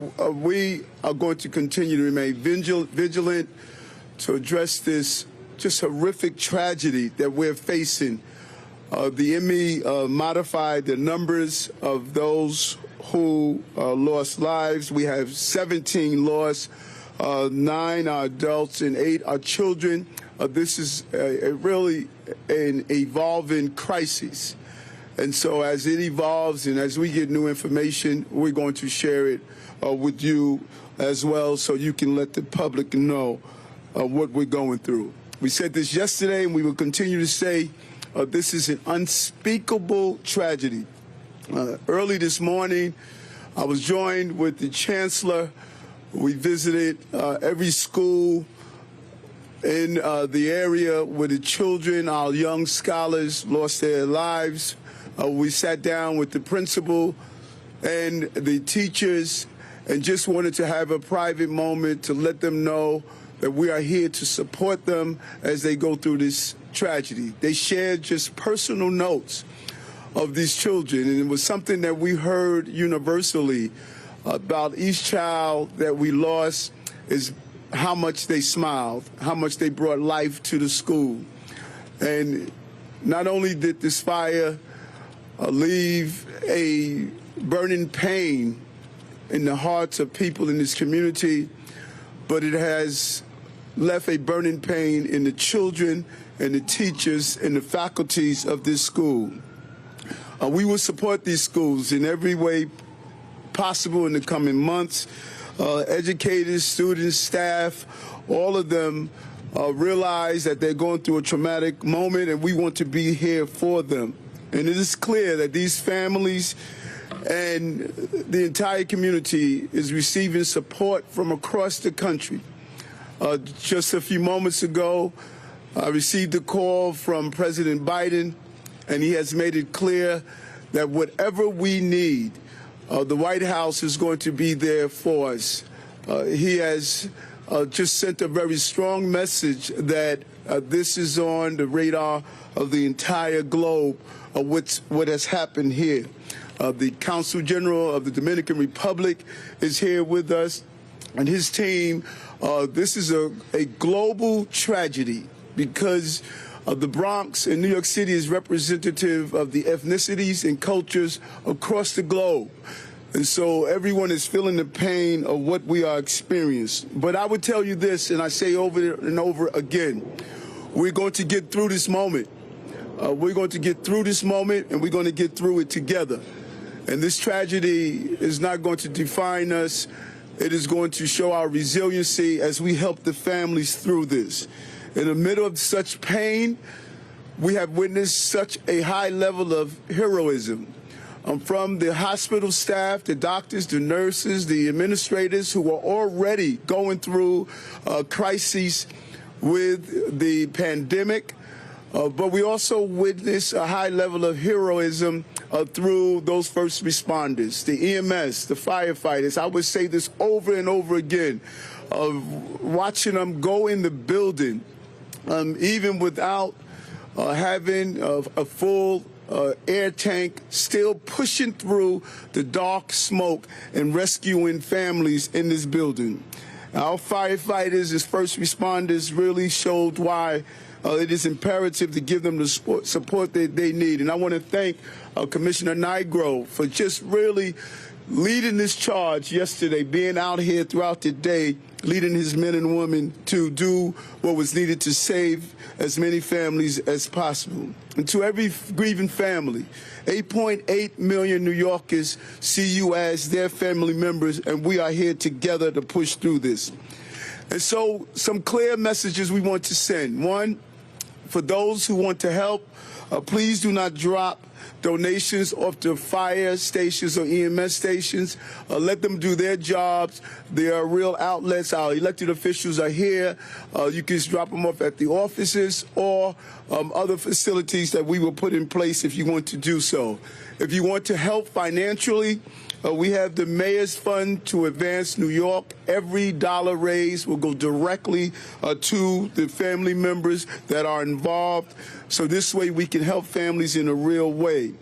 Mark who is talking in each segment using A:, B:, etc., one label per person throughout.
A: We are going to continue to remain vigilant to address this just horrific tragedy that we're facing. The ME modified the numbers of those who lost lives. We have 17 lost, 9 are adults and 8 are children. This is really an evolving crisis. And so as it evolves and as we get new information, we're going to share it with you as well so you can let the public know what we're going through. We said this yesterday and we will continue to say this is an unspeakable tragedy. Early this morning, I was joined with the Chancellor. We visited every school in the area where the children, our young scholars, lost their lives. We sat down with the principal and the teachers and just wanted to have a private moment to let them know that we are here to support them as they go through this tragedy. They shared just personal notes of these children, and it was something that we heard universally about each child that we lost is how much they smiled, how much they brought life to the school. And not only did this fire leave a burning pain in the hearts of people in this community, but it has left a burning pain in the children and the teachers and the faculties of this school. We will support these schools in every way possible in the coming months. Educators, students, staff, all of them realize that they're going through a traumatic moment, and we want to be here for them. And it is clear that these families and the entire community is receiving support from across the country. Just a few moments ago, I received a call from President Biden, and he has made it clear that whatever we need, the White House is going to be there for us. He has just sent a very strong message that this is on the radar of the entire globe, what has happened here. The Consul General of the Dominican Republic is here with us, and his team. This is a global tragedy because the Bronx in New York City is representative of the ethnicities and cultures across the globe. And so everyone is feeling the pain of what we are experiencing. But I would tell you this, and I say over and over again, we're going to get through this moment. We're going to get through this moment, and we're going to get through it together. And this tragedy is not going to define us. It is going to show our resiliency as we help the families through this. In the middle of such pain, we have witnessed such a high level of heroism. From the hospital staff, the doctors, the nurses, the administrators who are already going through crises with the pandemic. But we also witness a high level of heroism through those first responders, the EMS, the firefighters. I would say this over and over again, watching them go in the building, even without having a full air tank, still pushing through the dark smoke and rescuing families in this building. Our firefighters as first responders really showed why it is imperative to give them the support that they need. And I want to thank Commissioner Nigro for just really leading this charge yesterday, being out here throughout the day, leading his men and women to do what was needed to save as many families as possible. And to every grieving family, 8.8 million New Yorkers see you as their family members, and we are here together to push through this. And so some clear messages we want to send. One, for those who want to help, please do not drop donations off to fire stations or EMS stations. Let them do their jobs. There are real outlets. Our elected officials are here. You can just drop them off at the offices or other facilities that we will put in place if you want to do so. If you want to help financially, we have the Mayor's Fund to Advance New York. Every dollar raised will go directly to the family members that are involved. So this way we can help families in a real way.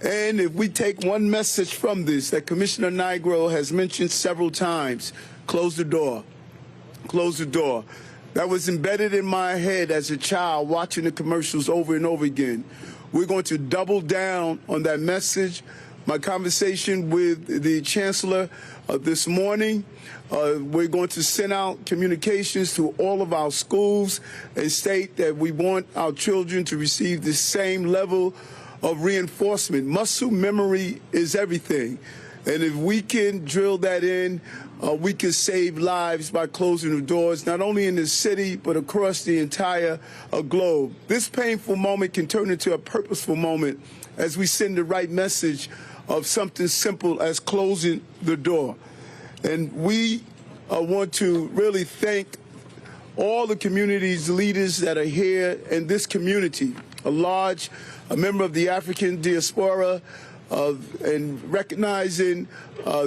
A: And if we take one message from this that Commissioner Nigro has mentioned several times, close the door. Close the door. That was embedded in my head as a child watching the commercials over and over again. We're going to double down on that message. My conversation with the Chancellor this morning, we're going to send out communications to all of our schools and state that we want our children to receive the same level of reinforcement. Muscle memory is everything. And if we can drill that in, we can save lives by closing the doors, not only in the city, but across the entire globe. This painful moment can turn into a purposeful moment as we send the right message of something simple as closing the door. And we want to really thank all the community's leaders that are here in this community, a member of the African diaspora, and recognizing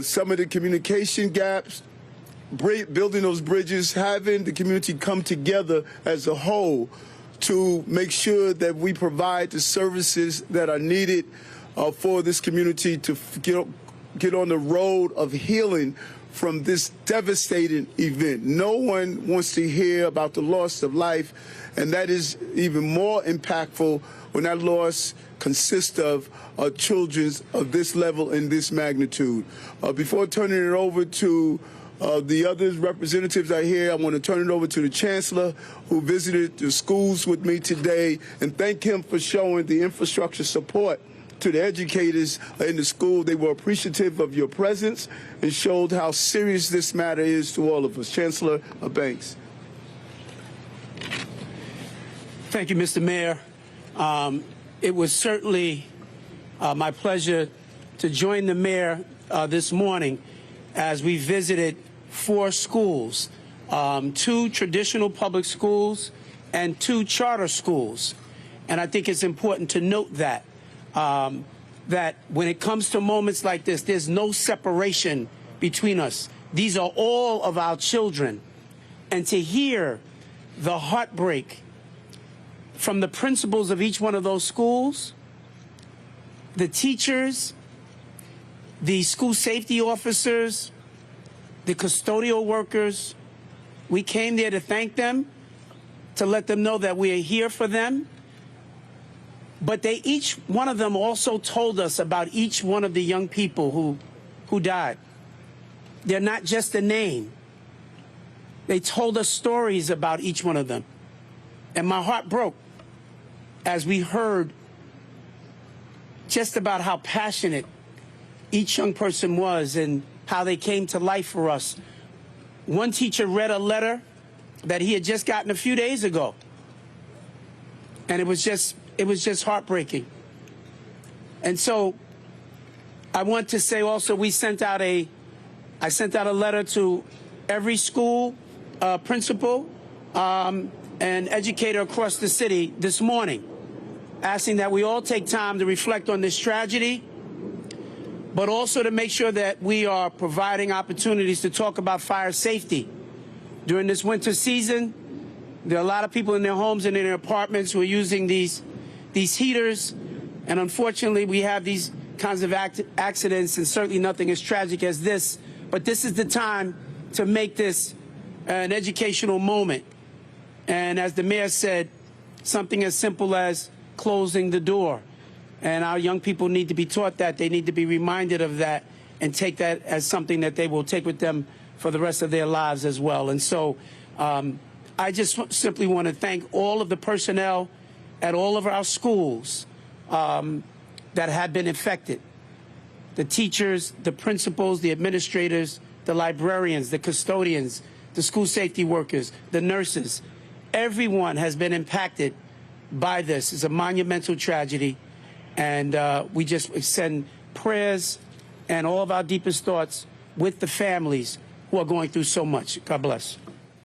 A: some of the communication gaps, building those bridges, having the community come together as a whole to make sure that we provide the services that are needed for this community to get on the road of healing from this devastating event. No one wants to hear about the loss of life, and that is even more impactful when that loss consists of children of this level and this magnitude. Before turning it over to the other representatives are here, I want to turn it over to the Chancellor, who visited the schools with me today, and thank him for showing the infrastructure support to the educators in the school. They were appreciative of your presence and showed how serious this matter is to all of us. Chancellor Banks.
B: Thank you, Mr. Mayor. It was certainly my pleasure to join the mayor this morning as we visited 4 schools, 2 traditional public schools and 2 charter schools. And I think it's important to note that when it comes to moments like this, there's no separation between us. These are all of our children. And to hear the heartbreak from the principals of each one of those schools, the teachers, the school safety officers, the custodial workers, we came there to thank them, to let them know that we are here for them. But they each one of them also told us about each one of the young people who died. They're not just a name. They told us stories about each one of them. And my heart broke as we heard just about how passionate each young person was and how they came to life for us. One teacher read a letter that he had just gotten a few days ago. And it was just heartbreaking. And so I want to say also I sent out a letter to every school principal and educator across the city this morning, asking that we all take time to reflect on this tragedy, but also to make sure that we are providing opportunities to talk about fire safety. During this winter season, there are a lot of people in their homes and in their apartments who are using these heaters, and unfortunately we have these kinds of accidents, and certainly nothing as tragic as this. But this is the time to make this an educational moment. And as the mayor said, something as simple as closing the door. And our young people need to be taught that. They need to be reminded of that and take that as something that they will take with them for the rest of their lives as well. And so I just simply want to thank all of the personnel at all of our schools that have been affected. The teachers, the principals, the administrators, the librarians, the custodians, the school safety workers, the nurses. Everyone has been impacted by this. It's a monumental tragedy. And we just send prayers and all of our deepest thoughts with the families who are going through so much. God bless.